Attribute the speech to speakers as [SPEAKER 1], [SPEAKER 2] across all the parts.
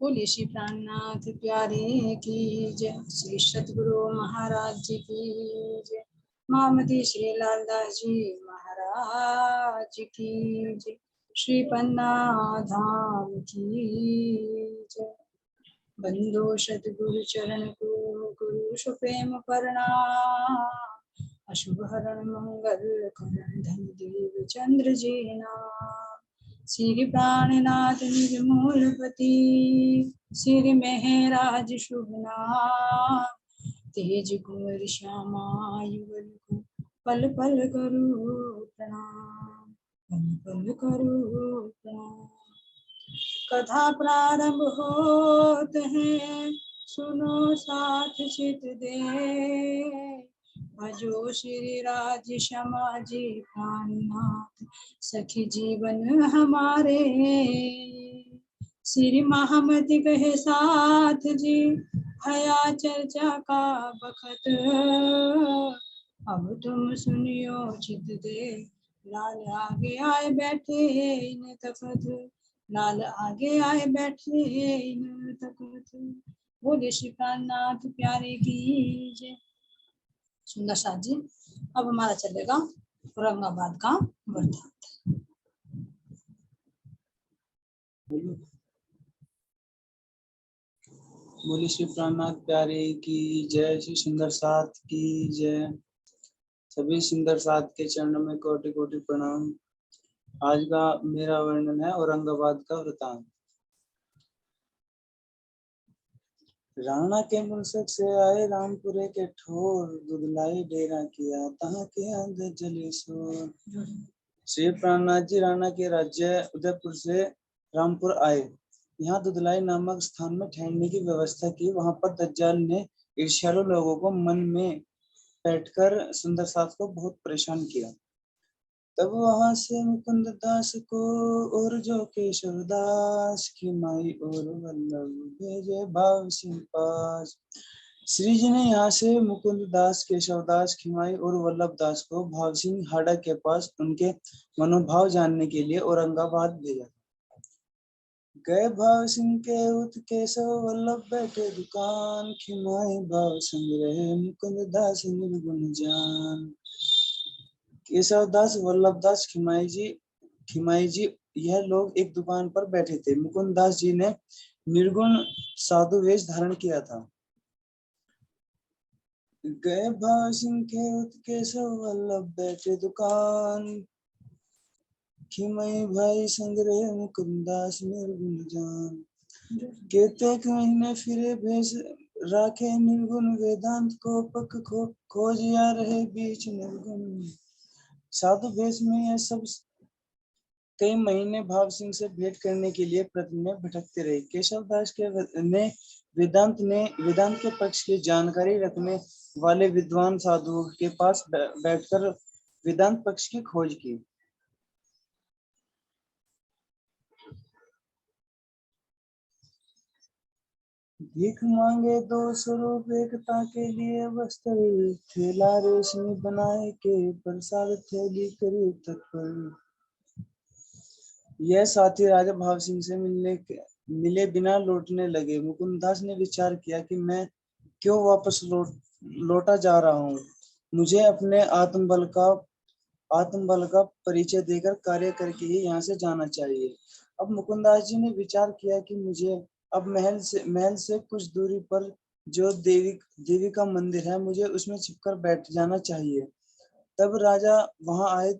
[SPEAKER 1] बोलिए श्री प्राणनाथ प्यारे की जय। श्री सतगुरु महाराज जी की जय। महामती श्री लालदास जी महाराज की जय। श्री पन्ना धाम की जय। बंदो सतगुरु चरण को गुरु सुप्रेम प्रणाम। अशुभ हरण मंगल करण धन देव चंद्र जी नाम। श्री प्राणनाथ निर्मूलपति श्री मेहराज शुभ नाम। तेज कुंवर श्यामा युगल को पल पल करो प्रणाम। पल पल करो प्रणाम। कथा प्रारंभ होत है सुनो साथ चित दे। भजो श्री राज क्षमा जी प्राणनाथ सखी जीवन हमारे। श्री महामति कहे साथ जी हया चर्चा का बखत। अब तुम सुनियो चित दे लाल आगे आए बैठे इन तखत। लाल आगे आए बैठे इन तखत। बोले श्री प्राणनाथ प्यारे की जय। सुंदर साथ जी अब हमारा चलेगा औरंगाबाद का वृत्तांत।
[SPEAKER 2] बोली श्री प्राणनाथ प्यारे की जय। श्री सुंदर साथ की जय। सभी सुंदर साथ के चरणों में कोटि कोटि प्रणाम। आज का मेरा वर्णन है औरंगाबाद का वृतांत। राणा के मुल्सक से आए रामपुरे के ठोर। दुधलाई डेरा किया तहाँ के अंदर जले शोर। श्री प्राणनाथ जी राणा के राज्य उदयपुर से रामपुर आए। यहाँ दुधलाई नामक स्थान में ठहरने की व्यवस्था की। वहां पर दज्जाल ने ईर्ष्यालु लोगों को मन में बैठकर सुंदर साथ को बहुत परेशान किया। तब वहां से मुकुंद दास को और जो केशव दास की माई और वल्लभ भेजे भाव सिंह पास। श्री जी ने यहाँ से मुकुंद दास, केशव दास, खिमाई और वल्लभ दास को भाव सिंह हाड़ा के पास उनके मनोभाव जानने के लिए औरंगाबाद भेजा। गए भाव सिंह के उत केशव वल्लभ बैठे दुकान। खिमाई भाव संग रहे मुकुंद दास निर्गुण जान। केशव दास, वल्लभ दास, खिमाई जी यह लोग एक दुकान पर बैठे थे। मुकुंद दास जी ने निर्गुण साधु वेश धारण किया था। गए भाव सिंह के उत केशव वल्लभ बैठे दुकान। खिमाई भाई संग रहे मुकुंद दास निर्गुण जान। केतेक महीने फिरे भेष राखे निर्गुण वेदांत को पक खोज या रहे बीच निर्गुण। साधु वेश में यह सब कई महीने भाव सिंह से भेंट करने के लिए प्रति में भटकते रहे। केशव दास ने वेदांत के पक्ष की जानकारी रखने वाले विद्वान साधुओं के पास बैठकर वेदांत पक्ष की खोज की। भीख मांगे 200 रुपए एकता के लिए वस्त्र। थैला रेशमी बनाए के प्रसाद थैली करे तत्पर। यह साथी राजा भाव सिंह से मिले बिना लौटने लगे। मुकुंददास ने विचार किया कि मैं क्यों वापस लौटा जा रहा हूँ। मुझे अपने आत्मबल का परिचय देकर कार्य करके ही यहाँ से जाना चाहिए। अब मुकुंददास जी ने विचार किया कि मुझे अब महल से कुछ दूरी पर जो देवी का मंदिर है, मुझे उसमें छिपकर बैठ जाना चाहिए। तब राजा वहां आए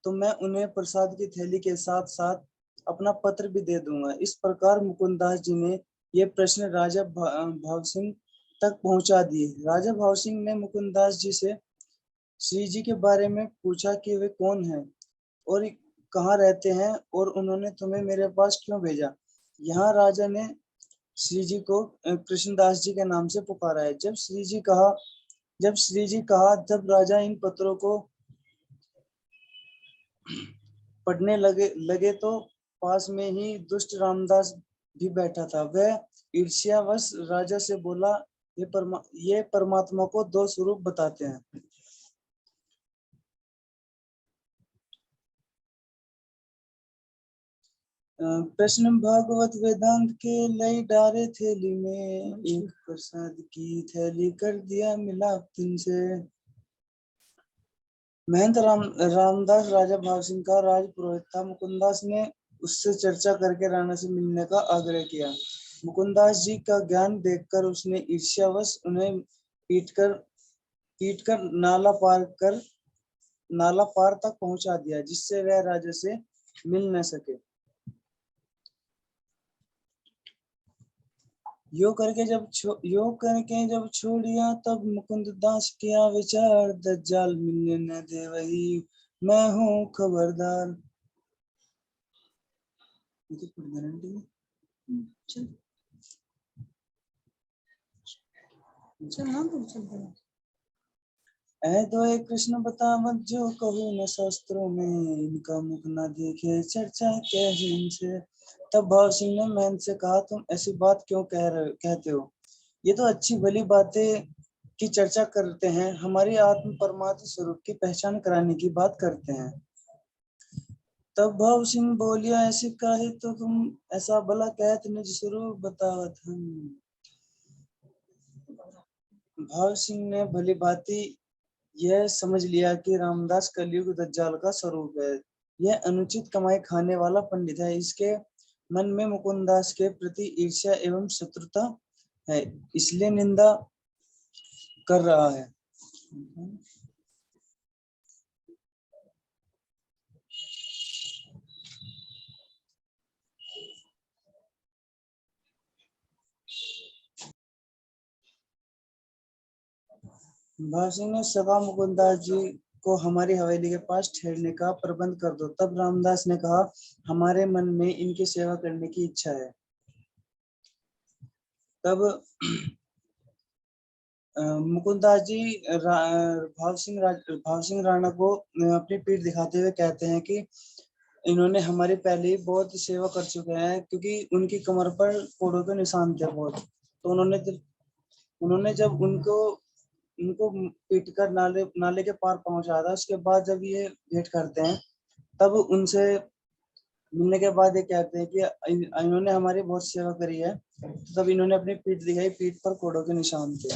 [SPEAKER 2] तो मैं उन्हें प्रसाद की थैली के साथ साथ अपना पत्र भी दे दूंगा। इस प्रकार मुकुंददास जी ने ये प्रश्न राजा भाव सिंह तक पहुंचा दिए। राजा भाव सिंह ने मुकुंददास जी से श्री जी के बारे में पूछा कि वे कौन हैं और कहाँ रहते हैं और उन्होंने तुम्हें मेरे पास क्यों भेजा। यहाँ राजा ने श्री जी को कृष्णदास जी के नाम से पुकारा है। जब श्री जी कहा तब राजा इन पत्रों को पढ़ने लगे तो पास में ही दुष्ट रामदास भी बैठा था। वह ईर्ष्यावश राजा से बोला, ये परमात्मा को दो स्वरूप बताते हैं। प्रश्न भागवत वेदांत के लई डारे थैली में, एक प्रसाद की थैली कर दिया मिलाप तिनसे। महंत रामदास राजा भाव सिंह का राज पुरोहित था। मुकुंदास ने उससे चर्चा करके राणा से मिलने का आग्रह किया। मुकुंदास जी का ज्ञान देखकर उसने ईर्ष्यावश उन्हें पीटकर नाला पार तक पहुंचा दिया, जिससे वह राजा से मिल न सके। यो करके जब छोड़िया, तब मुकुंददास किया विचार, दज्जाल मिलने न दे वही मैं हूँ खबरदार। ऐ कृष्ण बतावत जो कहूँ न शास्त्रों में, इनका मुख न देखे चर्चा कैसी इनसे। तब भाव सिंह ने महंत से कहा, तुम ऐसी बात क्यों कहते हो? ये तो अच्छी भली बातें की चर्चा करते हैं, हमारी आत्म परमात्मा स्वरूप की पहचान कराने की बात करते हैं। तब भाव सिंह बोलिया, ऐसी काहे तो तुम ऐसा भला कहत निज स्वरूप बतावत हम। भाव सिंह ने भली भांति यह समझ लिया कि रामदास कलयुग दज्जाल का स्वरूप है। यह अनुचित कमाई खाने वाला पंडित है। इसके मन में मुकुंदास के प्रति ईर्ष्या एवं शत्रुता है, इसलिए निंदा कर रहा है। भाव सिंह ने सभा मुकुंदास जी को हमारी हवेली के पास ठहरने का प्रबंध कर दो। तब रामदास ने कहा, हमारे मन में इनकी सेवा करने की इच्छा है। तब मुकुंदास जी भाव सिंह राणा को अपनी पीठ दिखाते हुए कहते हैं कि इन्होंने हमारी पहले ही बहुत सेवा कर चुके हैं, क्योंकि उनकी कमर पर कोड़ों के निशान थे बहुत। तो उन्होंने जब उनको पीट कर नाले के पार पहुंचाया था, उसके बाद जब ये भेंट करते हैं, तब उनसे मिलने के बाद ये कहते हैं कि इन्होंने हमारी बहुत सेवा करी है। तब इन्होंने अपनी पीठ दिखाई, पीठ पर कोड़ों के निशान थे।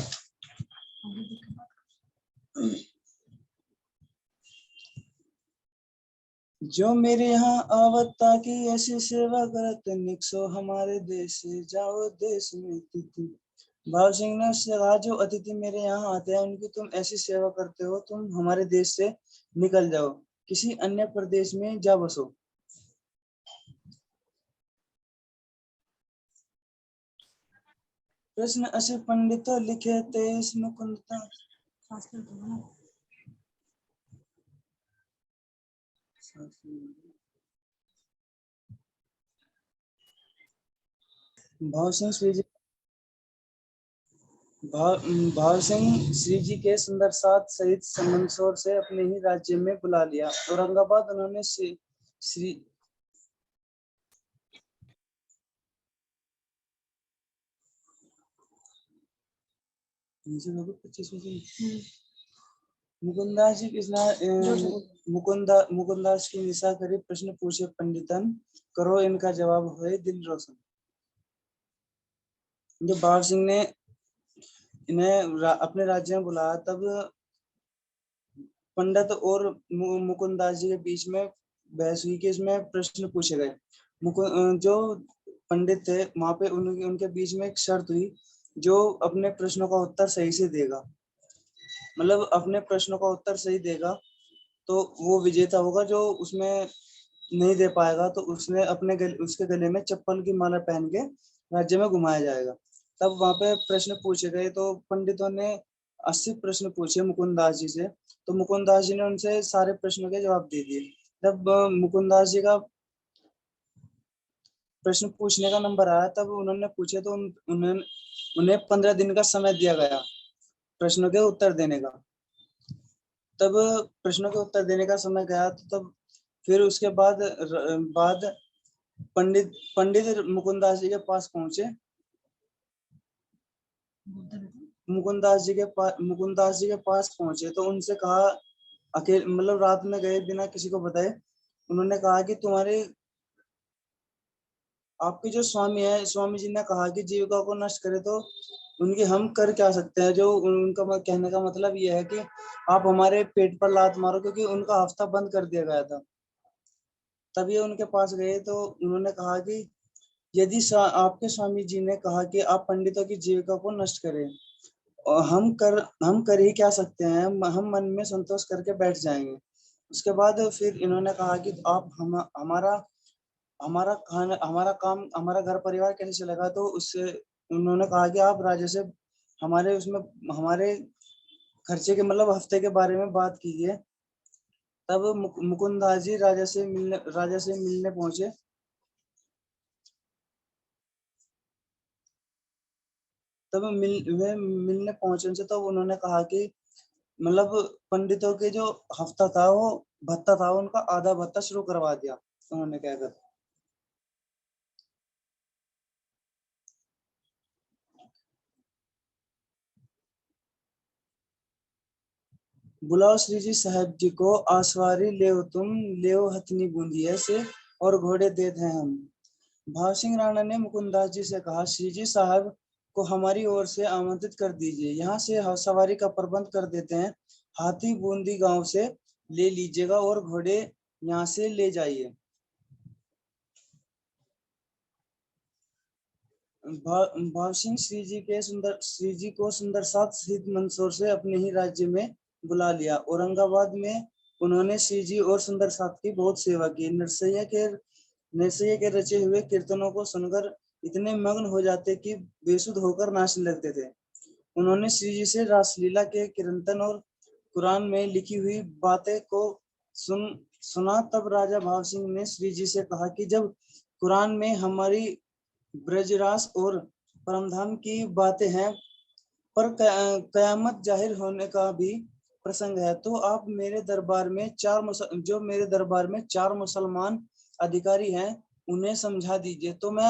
[SPEAKER 2] जो मेरे यहाँ आवत ताकि ऐसी सेवा करत, निकसो हमारे देश से जाओ देश में तिथि। भाव सिंह ने उससे कहा, जो अतिथि मेरे यहाँ आते हैं उनकी तुम ऐसी सेवा करते हो, तुम हमारे देश से निकल जाओ, किसी अन्य प्रदेश में जा बसो। प्रश्न असे पंडित लिखे तेईस मुकुंदता। भाव सिंह श्री जी के सुंदर साथ सहित मंदसौर से अपने ही राज्य में बुला लिया। औरंगाबाद उन्होंने श्री मुकुंदास जी मुकुंदास की निशा करी, प्रश्न पूछे पंडितन, करो इनका जवाब होए दिल रोशन। जब भाव सिंह ने इन्हें अपने राज्य में बुलाया, तब पंडित और मुकुंदास जी के बीच में बहस हुई कि इसमें प्रश्न पूछे गए। जो पंडित थे वहां पे उनके बीच में एक शर्त हुई, जो अपने प्रश्नों का उत्तर सही से देगा, मतलब अपने प्रश्नों का उत्तर सही देगा तो वो विजेता होगा। जो उसमें नहीं दे पाएगा तो उसके गले में चप्पल की माला पहन के राज्य में घुमाया जाएगा। तब वहां पे प्रश्न पूछे गए, तो पंडितों ने 80 प्रश्न पूछे मुकुंदास जी से। तो मुकुंदास जी ने उनसे सारे प्रश्नों के जवाब दे दिए। तब मुकुंदास जी का प्रश्न पूछने का नंबर आया, तब उन्होंने पूछे तो उन्हें 15 दिन का समय दिया गया प्रश्नों के उत्तर देने का। तब प्रश्नों के उत्तर देने का समय गया, तो तब फिर उसके बाद पंडित मुकुंदास जी के पास पहुंचे। मुकुंदास जी के पास पहुंचे तो उनसे कहा, अकेले मतलब रात में गए बिना किसी को बताए, उन्होंने कहा कि आपके जो स्वामी है, स्वामी जी ने कहा कि जीविका को नष्ट करे तो उनके हम कर क्या सकते हैं। जो उनका कहने का मतलब ये है कि आप हमारे पेट पर लात मारो, क्योंकि उनका हफ्ता बंद कर दिया गया था। तब ये उनके पास गए तो उन्होंने कहा कि यदि आपके स्वामी जी ने कहा कि आप पंडितों की जीविका को नष्ट करें, और हम कर ही क्या सकते हैं, हम मन में संतोष करके बैठ जाएंगे। उसके बाद फिर इन्होंने कहा कि आप हमारा हमारा काम, हमारा घर परिवार कैसे चलेगा। तो उससे उन्होंने कहा कि आप राजा से हमारे उसमें हमारे खर्चे के मतलब हफ्ते के बारे में बात कीजिए। तब मुकुंदास जी राजा से मिलने पहुंचे। तब वे मिलने पहुंचे उनसे, तो उन्होंने कहा कि मतलब पंडितों के जो हफ्ता था वो भत्ता था, उनका आधा भत्ता शुरू करवा दिया उन्होंने कहकर। बुलाओ श्री जी साहब जी को, आसवारी ले तुम, ले हथनी बूंदिया से, और घोड़े दे हैं हम। भाव सिंह राणा ने मुकुंदास जी से कहा, श्री जी साहब को हमारी ओर से आमंत्रित कर दीजिए, यहाँ से सवारी का प्रबंध कर देते हैं। हाथी बूंदी गांव से ले लीजिएगा और घोड़े यहाँ से ले जाइए। भाव सिंह श्री जी को सुंदर साथ सहित मंदसौर से अपने ही राज्य में बुला लिया। औरंगाबाद में उन्होंने श्री जी और सुंदर साथ की बहुत सेवा की। नरसैया के रचे हुए कीर्तनों को सुनकर इतने मग्न हो जाते कि बेसुध होकर नाचने लगते थे। उन्होंने श्री जी से रासलीला के कीर्तन और कुरान में लिखी हुई बातें को सुना। तब राजा भाव सिंह ने श्री जी से कहा कि जब कुरान में हमारी ब्रजरास और परमधाम की बातें हैं, पर कयामत जाहिर होने का भी प्रसंग है, तो आप मेरे दरबार में चार मुसलमान अधिकारी हैं, उन्हें समझा दीजिए, तो मैं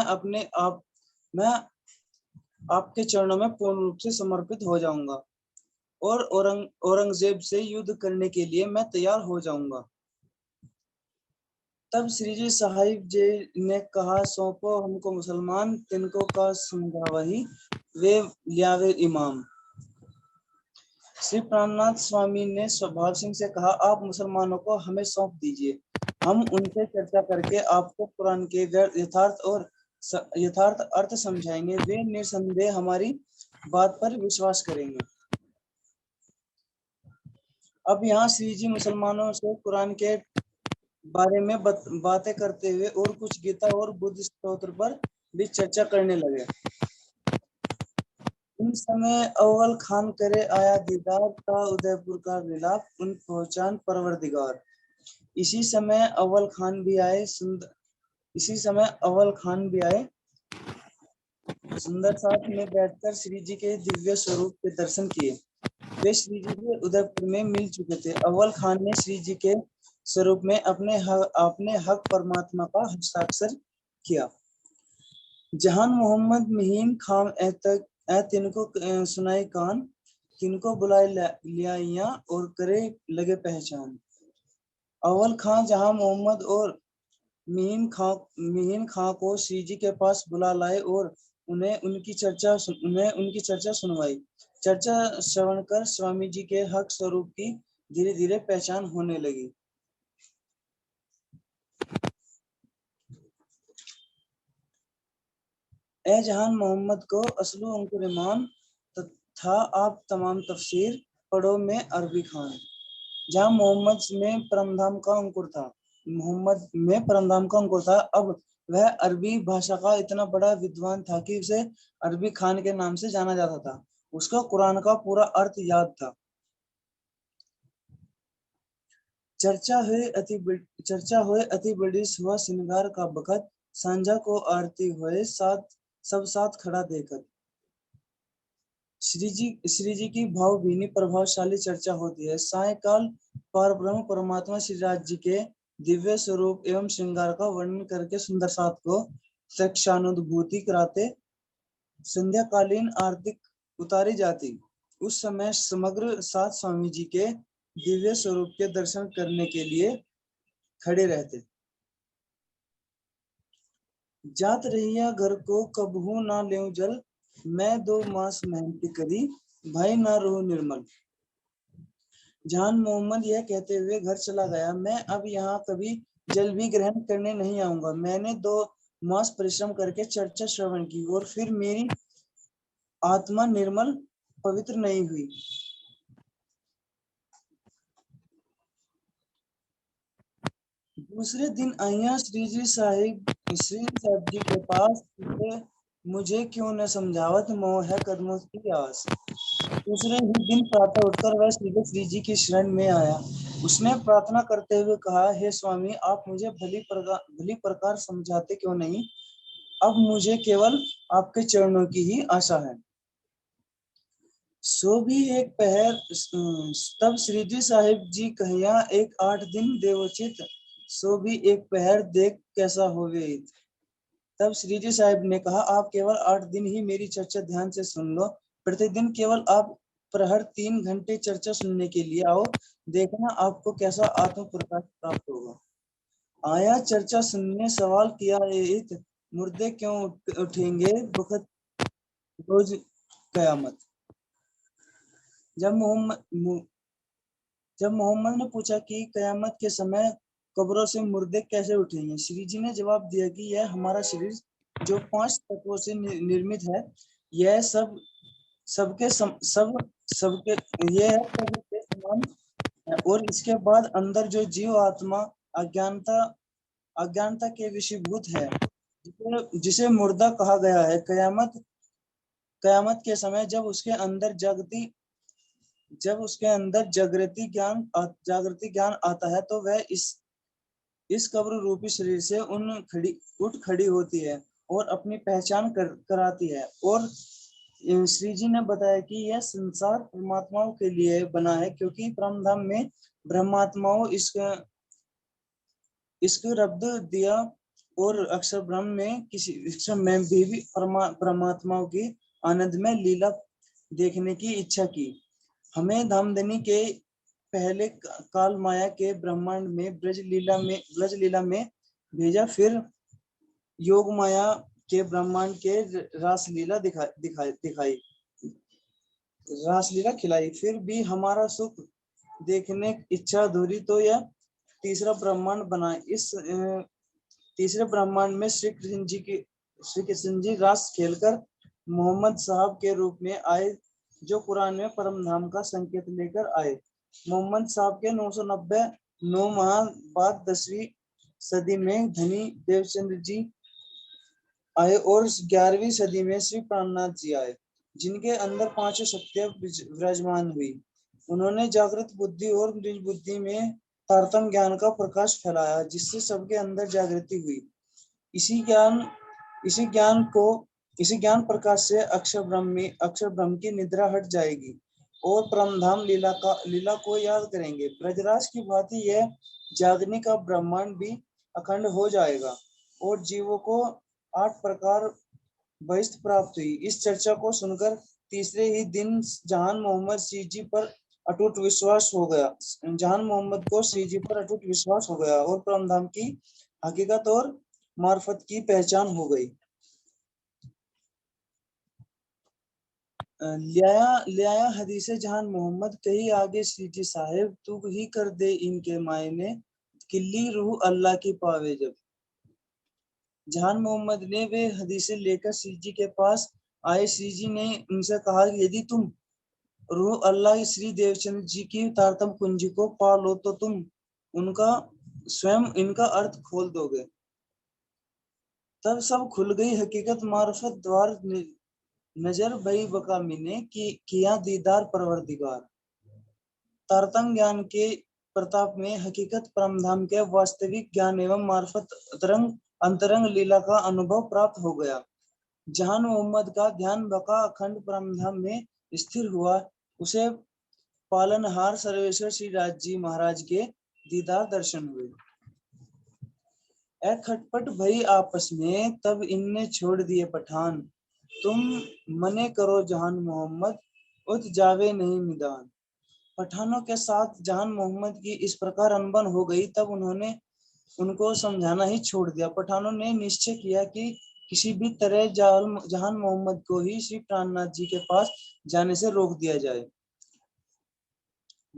[SPEAKER 2] आपके चरणों में पूर्ण रूप से समर्पित हो जाऊंगा और औरंगजेब से युद्ध करने के लिए मैं तैयार हो जाऊंगा। तब श्री जी साहिब जी ने कहा, सौंपो हमको मुसलमान, तिनको का समझावा ही वे लियावे इमाम। श्री प्राणनाथ स्वामी ने स्वभाव सिंह से कहा, आप मुसलमानों को हमें सौंप दीजिए, हम उनसे चर्चा करके आपको कुरान के यथार्थ अर्थ समझाएंगे, वे निसंदेह हमारी बात पर विश्वास करेंगे। अब यहाँ श्री जी मुसलमानों से कुरान के बारे में बातें करते हुए और कुछ गीता और बुद्ध स्तोत्र पर भी चर्चा करने लगे। उन समय अव्वल खान करे आया दीदार, था उदयपुर का विलाप उन पहचान परवरदिगार। इसी समय अव्वल खान भी आए सुंदर साथ में बैठकर श्री जी के दिव्य स्वरूप के दर्शन किए। वे श्री जी के उदयपुर में मिल चुके थे। अव्वल खान ने श्री जी के स्वरूप में अपने हक परमात्मा का हस्ताक्षर किया। जहान मोहम्मद महीन खाम तिनको सुनाई कान, तिनको बुलाए लिया और करे लगे पहचान। अव्वल खान जहां मोहम्मद और मीन खां को श्री जी के पास बुला लाए और उन्हें उनकी चर्चा सुनवाई। चर्चा श्रवण कर स्वामी जी के हक स्वरूप की धीरे धीरे पहचान होने लगी। ए जहान मोहम्मद को असलू अंकुर ईमान था, आप तमाम तफसीर पढ़ो में अरबी खान। जहां मोहम्मद में परमधाम का अंकुर था, अब वह अरबी भाषा का इतना बड़ा विद्वान था कि उसे अरबी खान के नाम से जाना जाता था। उसका कुरान का पूरा अर्थ याद था। चर्चा हुए अति बड़ी सुबह श्रृंगार का बखत, सांझा को आरती हुए सब साथ खड़ा देखकर। श्री जी की भावभीनी प्रभावशाली चर्चा होती है। सायकाल परब्रह्म परमात्मा श्री राज जी के दिव्य स्वरूप एवं श्रृंगार का वर्णन करके सुंदर साथ को चक्षानुभूति कराते। संध्याकालीन आरती उतारी जाती। उस समय समग्र साथ स्वामी जी के दिव्य स्वरूप के दर्शन करने के लिए खड़े रहते। जात रहिया घर को कबहू ना लेऊं जल, मैं 2 मास मेहनत करी भाई ना रहूं निर्मल। जहान मोहम्मद यह कहते हुए घर चला गया, मैं अब यहाँ कभी जल भी ग्रहण करने नहीं आऊंगा। मैंने 2 मास परिश्रम करके चर्चा श्रवण की और फिर मेरी आत्मा निर्मल पवित्र नहीं हुई। दूसरे दिन आया श्री साहिब जी के पास, मुझे क्यों न समझावत, मोह है कदमों की आस। दूसरे ही दिन प्रातः उठकर वह सीधे श्री जी की शरण में आया। उसने प्रार्थना करते हुए कहा, हे स्वामी, आप मुझे भली प्रकार समझाते क्यों नहीं। अब मुझे केवल आपके चरणों की ही आशा है। सो भी एक पहर तब श्री जी साहिब जी कहिया, एक 8 दिन देवोचित, सो भी एक पहर देख कैसा होवे। तब श्री जी साहिब ने कहा, आप केवल 8 दिन ही मेरी चर्चा ध्यान से सुन लो। प्रतिदिन केवल आप प्रहर 3 घंटे चर्चा सुनने के लिए आओ, देखना आपको कैसा आत्म प्रकाश प्राप्त होगा। आया चर्चा सुनने, सवाल किया, मुर्दे क्यों उठेंगे बखत रोज कयामत। जब मोहम्मद ने पूछा कि कयामत के समय कब्रों से मुर्दे कैसे उठेंगे, श्री जी ने जवाब दिया कि यह हमारा शरीर जो 5 तत्वों से निर्मित है, यह सबके यह सबके समान है। और इसके बाद अंदर जो जीव आत्मा अज्ञानता के विषयभूत है, जिसे मुर्दा कहा गया है, कयामत के समय जब उसके अंदर जागृति ज्ञान आता है, तो वह इस कब्र रूपी शरीर से उठ खड़ी होती है और अपनी पहचान कराती है। और श्री जी ने बताया कि यह संसार परमात्माओं के लिए बना है, क्योंकि परमधाम में ब्रह्मात्माओं इसको रब्द दिया और अक्षर ब्रह्म में भी परमात्माओं की आनंद में लीला देखने की इच्छा की। हमें धामधनी के पहले काल माया के ब्रह्मांड में ब्रज लीला में भेजा, फिर योग माया के ब्रह्मांड के रासलीला दिखाई रासलीला खिलाई। फिर भी हमारा सुख देखने इच्छा अधूरी, तो यह तीसरा ब्रह्मांड बना। इस तीसरे ब्रह्मांड में श्री कृष्ण जी रास खेलकर मोहम्मद साहब के रूप में आए, जो कुरान में परम धाम का संकेत लेकर आए। मोहम्मद साहब के 9 माह बाद 10वीं सदी में धनी देवचंद्र जी आए और 11वीं सदी में श्री प्राणनाथ जी आए, जिनके अंदर 5 शक्तियां विराजमान हुई। उन्होंने जागृत बुद्धि और निज बुद्धि में तारतम्य ज्ञान का प्रकाश फैलाया, जिससे सबके अंदर जागृति हुई। इसी ज्ञान प्रकाश से अक्षर ब्रह्म की निद्रा हट जाएगी और परमधाम लीला को याद करेंगे। ब्रजराज की भांति यह जागने का ब्रह्मांड भी अखंड हो जाएगा और जीवों को 8 प्रकार बहिष्ठ प्राप्त हुई। इस चर्चा को सुनकर तीसरे ही दिन जहान मोहम्मद श्री जी पर अटूट विश्वास हो गया। जहान मोहम्मद को श्री जी पर अटूट विश्वास हो गया और परमधाम की हकीकत और मार्फत की पहचान हो गई। लिया हदीसे जहान मोहम्मद, कही आगे श्री जी साहेब, तू ही कर दे इनके मायने, किल्ली रूह अल्लाह की पावे जब। जहान मोहम्मद ने वे हदीसें लेकर श्री जी के पास आए। श्री जी ने उनसे कहा, यदि तुम रूह अल्लाह श्री देवचंद्र जी की तारतम कुंजी को पा लो, तो तुम स्वयं इनका अर्थ खोल दोगे। तब सब खुल गई हकीकत मार्फत द्वार, नजर भई बका मिने किया दीदार परवरदिगार। तारतम ज्ञान के प्रताप में हकीकत परमधाम के वास्तविक ज्ञान एवं मार्फत अंतरंग लीला का अनुभव प्राप्त हो गया। जहान मोहम्मद का ध्यान बका अखंड परमधाम में स्थिर हुआ, उसे पालनहार सर्वेश्वर श्री राज जी महाराज के दीदार दर्शन हुए। ए खटपट भई आपस में, तब इनने छोड़ दिए पठान, तुम मने करो जहान मोहम्मद, उत जावे नहीं मैदान। पठानों के साथ जहान मोहम्मद की इस प्रकार अनबन हो गई, तब उन्होंने उनको समझाना ही छोड़ दिया। पठानों ने निश्चय किया कि किसी भी तरह जहान मोहम्मद को ही श्री प्राणनाथ जी के पास जाने से रोक दिया जाए।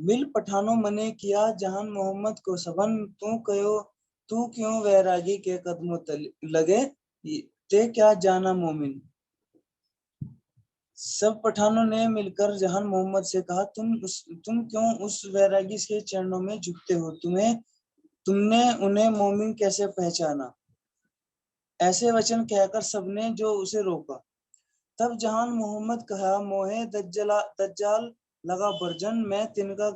[SPEAKER 2] मिल पठानों मने किया जहान मोहम्मद को सबन, तू क्यों वैरागी के कदमों लगे, ते क्या जाना मोमिन। सब पठानों ने मिलकर जहान मोहम्मद से कहा, तुम क्यों उस वैरागी के चरणों में झुकते हो, तुमने उन्हें मोमिन कैसे पहचाना। ऐसे वचन कहकर सबने जो उसे रोका। तब जहान मोहम्मद कहा, मोहे दज्जाल लगा बरजन, मैं तिनका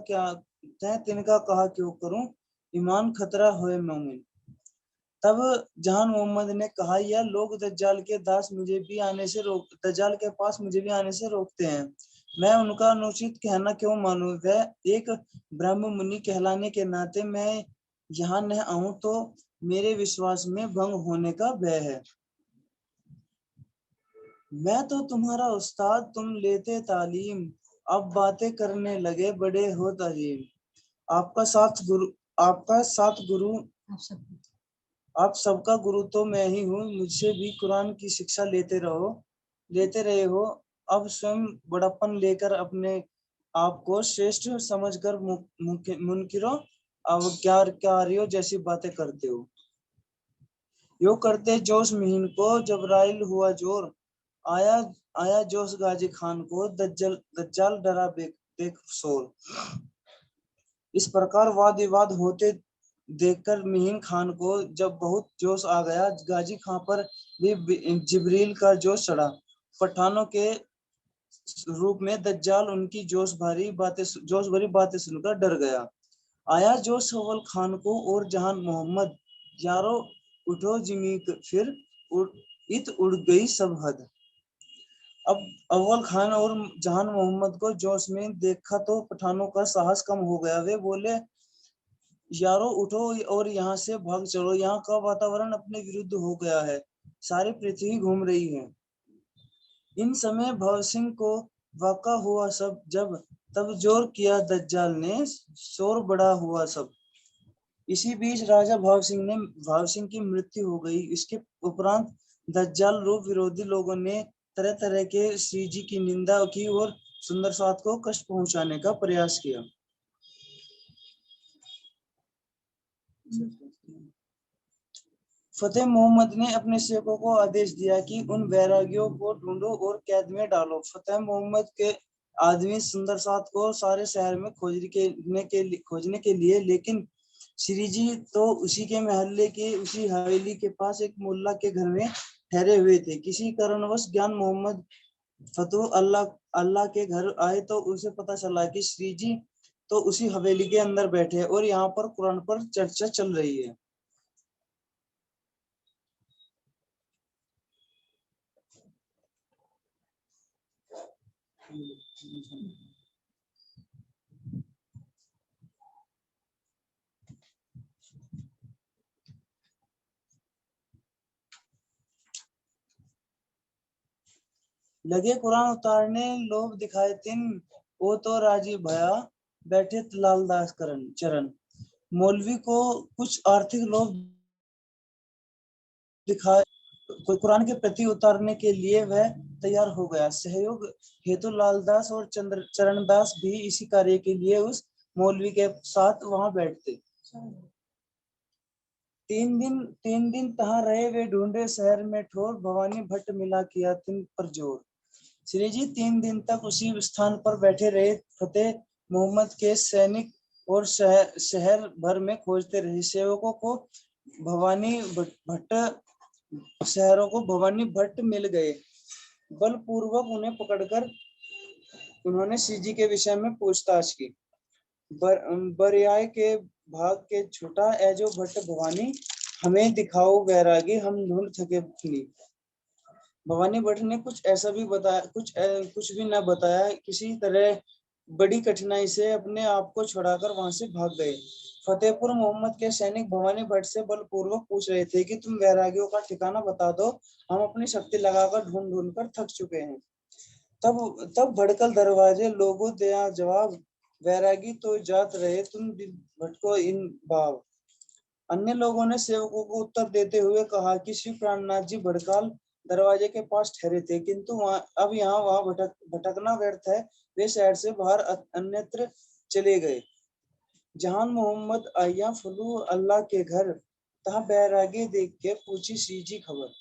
[SPEAKER 2] कहा क्यों करूं, ईमान खतरा होए मोमिन। तब जहान मोहम्मद ने कहा, यह लोग दज्जाल के पास मुझे भी आने से रोकते हैं, मैं उनका अनुचित कहना क्यों मानूं। वह एक ब्रह्म मुनि कहलाने के नाते मैं यहाँ न आऊं तो मेरे विश्वास में भंग होने का भय है। मैं तो तुम्हारा उस्ताद, तुम लेते तालीम, अब बातें करने लगे बड़े हो तजीम। आपका साथ गुरु आप सबका गुरु तो मैं ही हूँ, मुझसे भी कुरान की शिक्षा लेते रहे हो। अब स्वयं बड़प्पन लेकर अपने आप को श्रेष्ठ समझकर मुनकिरों अवज्ञाकारियों जैसी बातें करते हो। यो करते जोश महीन को जबराइल हुआ जोर, आया जोश गाजी खान को, दज्जाल डरा बेकसूर। इस प्रकार वाद विवाद होते देखकर मिहीन खान को जब बहुत जोश आ गया, गाजी खां पर भी जिब्रील का जोश चढ़ा। पठानों के रूप में दज्जाल उनकी जोश भरी बातें सुनकर डर गया। आया जोश अव्वल खान को और जहान मोहम्मद, यारो उठो जिमी फिर उड़ गई सब हद। अब अव्वल खान और जहान मोहम्मद को जोश में देखा तो पठानों का साहस कम हो गया। वे बोले, यारो उठो और यहाँ से भाग चलो, यहाँ का वातावरण अपने विरुद्ध हो गया है, सारी पृथ्वी घूम रही है। इन समय भव सिंह को वाका हुआ तब जोर किया दज्जाल ने, शोर बड़ा हुआ सब। इसी बीच राजा भाव सिंह की मृत्यु हो गई। इसके उपरांत दज्जाल रूप विरोधी लोगों ने तरह तरह के श्री जी की निंदा की और सुंदर साथ को कष्ट पहुंचाने का प्रयास किया। फतेह मोहम्मद ने अपने सेवकों को आदेश दिया कि उन वैरागियों को ढूंढो और कैद में डालो। फतेह मोहम्मद के आदमी सुंदर साथ को सारे शहर में खोजने के लिए, लेकिन श्री जी तो उसी के महल्ले के उसी हवेली के पास एक मुल्ला के घर में ठहरे हुए थे। किसी कारणवश ज्ञान मोहम्मद फतू अल्लाह के घर आए तो उसे पता चला कि श्री जी तो उसी हवेली के अंदर बैठे और यहाँ पर कुरान पर चर्चा चल रही है। लगे कुरान उतारने लोभ दिखाए तिन, वो तो राजी भया बैठे लालदास चरण। मौलवी को कुछ आर्थिक लोभ दिखाए कुरान के प्रति उतारने के लिए वह तैयार हो गया। सहयोग हेतु लालदास और चरणदास भी इसी कार्य के लिए उस मौलवी के साथ वहां बैठते। 3 दिन तहां रहे वे ढूंढे शहर में ठोर, भवानी भट्ट मिला किया तिन पर जोर। श्री जी 3 दिन तक उसी स्थान पर बैठे रहे। फतेह मोहम्मद के सैनिक और शहर भर में खोजते रहे। सेवकों को भवानी भट्ट मिल गए। बलपूर्वक उन्हें पकड़कर उन्होंने श्री जी के विषय में पूछताछ की। बरियाय के भाग के छूटा एजो भट्ट भवानी, हमें दिखाओ वैरागी हम ढूंढ थके अपनी। भवानी भट्ट ने कुछ ऐसा भी बताया, कुछ भी न बताया। किसी तरह बड़ी कठिनाई से अपने आप को छुड़ाकर वहां से भाग गए। फतेहपुर मोहम्मद के सैनिक भवानी भट्ट से बलपूर्वक पूछ रहे थे कि तुम वैरागियों का ठिकाना बता दो, हम अपनी शक्ति लगाकर ढूंढ कर थक चुके हैं। तब भड़कल दरवाजे लोगों दिया जवाब, वैरागी तो जात रहे तुम भटको इन बाब। अन्य लोगों ने सेवकों को उत्तर देते हुए कहा कि श्री प्राणनाथ जी बड़काल दरवाजे के पास ठहरे थे, किंतु अब यहाँ वहां भटकना व्यर्थ है। वे शहर से बाहर अन्यत्र चले गए। जहान मोहम्मद आया फलू अल्लाह के घर, तहाँ बैरागी देख के पूछी श्री जी खबर।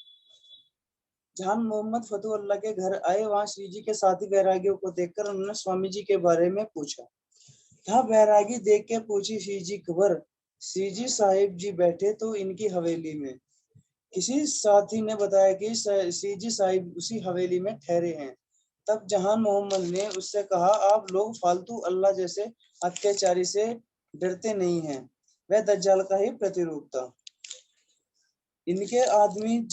[SPEAKER 2] जहान मोहम्मद फतू अल्लाह के घर आए, वहां श्री जी के साथी बैरागियों को देखकर उन्होंने स्वामी जी के बारे में पूछा। था बैरागी देख के पूछी श्री जी खबर। श्री जी साहिब जी बैठे तो इनकी हवेली में। किसी साथी ने बताया कि श्री जी साहिब उसी हवेली में ठहरे हैं। तब जहान मोहम्मद ने उससे कहा, आप लोग फालतू अल्लाह जैसे अत्याचारी से डरते नहीं हैं। वह दज्जाल का ही प्रतिरूप था। इनके आदमी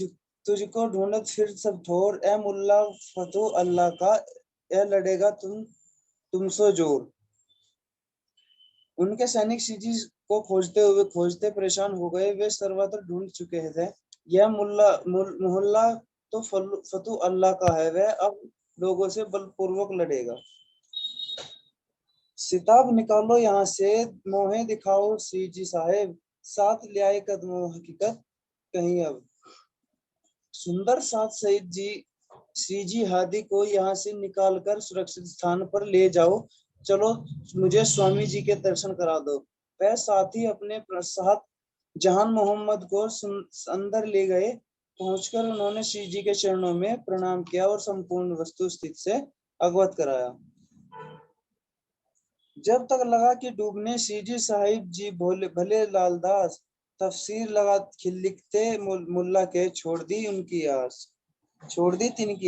[SPEAKER 2] तुझको ढूंढत फिर सब ठोर, ए मुल्ला फतू अल्लाह का, ए लड़ेगा तुमसे जोर। उनके सैनिक सीजी को खोजते परेशान हो गए। वे सर्वत्र ढूंढ चुके थे। यह मोहल्ला तो फतू अल्लाह का है, वह अब लोगों से बलपूर्वक लड़ेगा। सिताब निकालो यहाँ से, मोहे दिखाओ सीजी साहेब, साथ ले आए कदमों हकीकत कहीं अब। सुंदर साथ सईद जी सीजी हादी को यहाँ से निकालकर सुरक्षित स्थान पर ले जाओ। चलो मुझे स्वामी जी के दर्शन करा दो। वह साथी अपने साथ जहान मोहम्मद को अंदर ले गए। पहुंचकर उन्होंने श्री जी के चरणों में प्रणाम किया और संपूर्ण वस्तु स्थिति से अवगत कराया। जब तक लगा कि डूबने, श्री जी साहिब जी भले लालदास तफसीर लगा लिखते मुल्ला के छोड़ दी तिनकी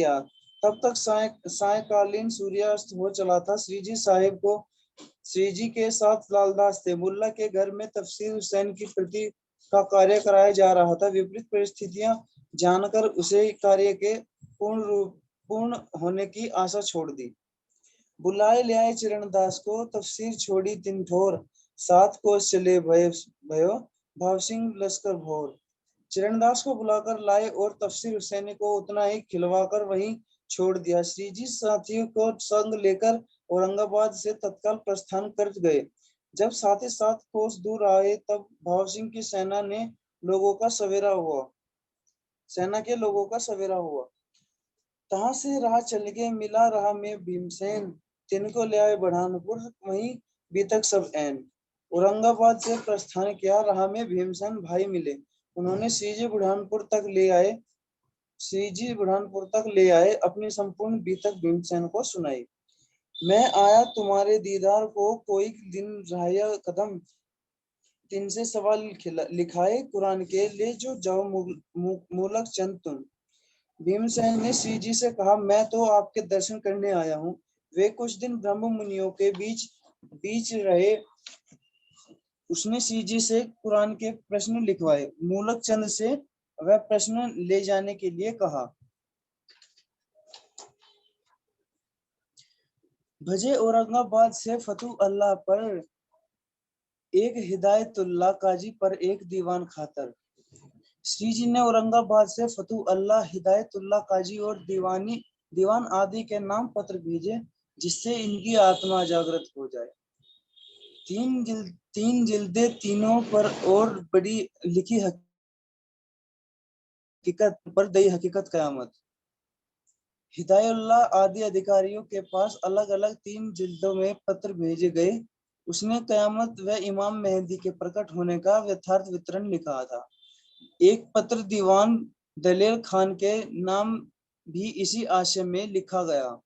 [SPEAKER 2] आस। तब तक सायकालीन सूर्यास्त हो चला था। श्री जी साहिब को श्री जी के साथ लालदास थे। मुल्ला के घर में तफसीर हुसैन की प्रति का कार्य कराया जा रहा था। विपरीत परिस्थितियां जानकर उसे कार्य के पूर्ण होने की आशा छोड़ दी। बुलाए ले आए चरणदास को, तफसीर छोड़ी तिन ठोर, सात कोस चले भयो भाव सिंह लश्कर भोर। चरणदास को बुलाकर लाए और तफसीर हुसैनी को उतना ही खिलवाकर वहीं छोड़ दिया। श्री जी साथियों को संग लेकर औरंगाबाद से तत्काल प्रस्थान कर गए। जब 7 कोस दूर आए, तब भाव सिंह की सेना के लोगों का सवेरा हुआ। तहां से राह चल के मिला राह में भीमसेन, तिनको ले आए बढ़ानपुर, वहीं बीतक सब ऐन। औरंगाबाद से प्रस्थान किया। राह में भीमसेन भाई मिले। उन्होंने श्रीजी बुरहानपुर तक ले आए अपनी संपूर्ण बीतक भीमसेन को सुनाई। मैं आया तुम्हारे दीदार को, कोई दिन राया कदम, तिनसे सवाल लिखाए कुरान के, ले जो जाओ मूलक चंद तुम। भीमसेन ने श्री जी से कहा, मैं तो आपके दर्शन करने आया हूँ। वे कुछ दिन ब्रह्म मुनियों के बीच रहे। उसने श्री जी से कुरान के प्रश्न लिखवाए। मूलक चंद से वह प्रश्न ले जाने के लिए कहा। भजे औरंगाबाद से फतू अल्लाह पर, एक हिदायतुल्लाह काजी पर एक दीवान खातर। श्री जी ने औरंगाबाद से फतू अल्लाह, हिदायतुल्लाह काजी और दीवान आदि के नाम पत्र भेजे, जिससे इनकी आत्मा जागृत हो जाए। 3 जिल्दे, तीनों पर और बड़ी लिखी हकीकत पर दई हकीकत कयामत। हिदायतुल्लाह आदि अधिकारियों के पास अलग अलग 3 जिल्दों में पत्र भेजे गए। उसने कयामत व इमाम मेहदी के प्रकट होने का यथार्थ वितरण लिखा था। एक पत्र दीवान दलेर खान के नाम भी इसी आशय में लिखा गया।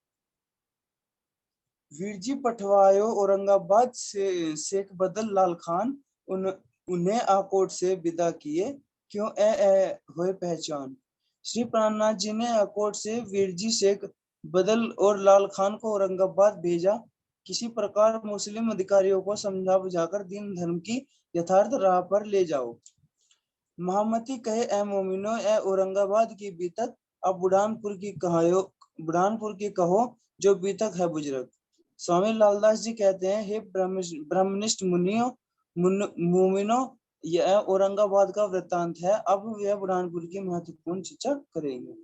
[SPEAKER 2] वीरजी पठवायो औरंगाबाद से शेख बदल लाल खान, उन्हें आकोट से विदा किए, क्यों होए पहचान। श्री प्राणनाथ जी ने आकोट से वीरजी शेख बदल और लाल खान को औरंगाबाद भेजा। किसी प्रकार मुस्लिम अधिकारियों को समझा बुझाकर दीन धर्म की यथार्थ राह पर ले जाओ। महामती कहे, ए मोमिनो, ए औरंगाबाद की बीतक, अब बुढ़ानपुर की कहो जो बीतक है बुजुर्ग। स्वामी लालदास जी कहते हैं, हे ब्रह्मनिष्ठ मोमिनो, यह औरंगाबाद का वृत्तांत है। अब यह बुढ़ानपुर की महत्वपूर्ण चर्चा करेंगे।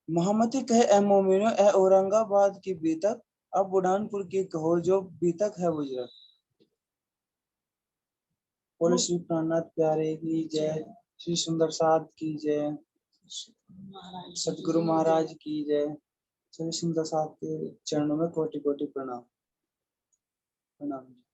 [SPEAKER 2] महामती कहे, ए मोमिनो, ए औरंगाबाद की बीतक, अब बुढ़ानपुर की कहो जो बीतक है बुजुर्ग। बोले श्री प्राणनाथ प्यारे की जय, श्री सुंदर साध की जय, सदगुरु महाराज की जय। सभी सुंदर साध के चरणों में कोटि कोटि प्रणाम। प्रणाम।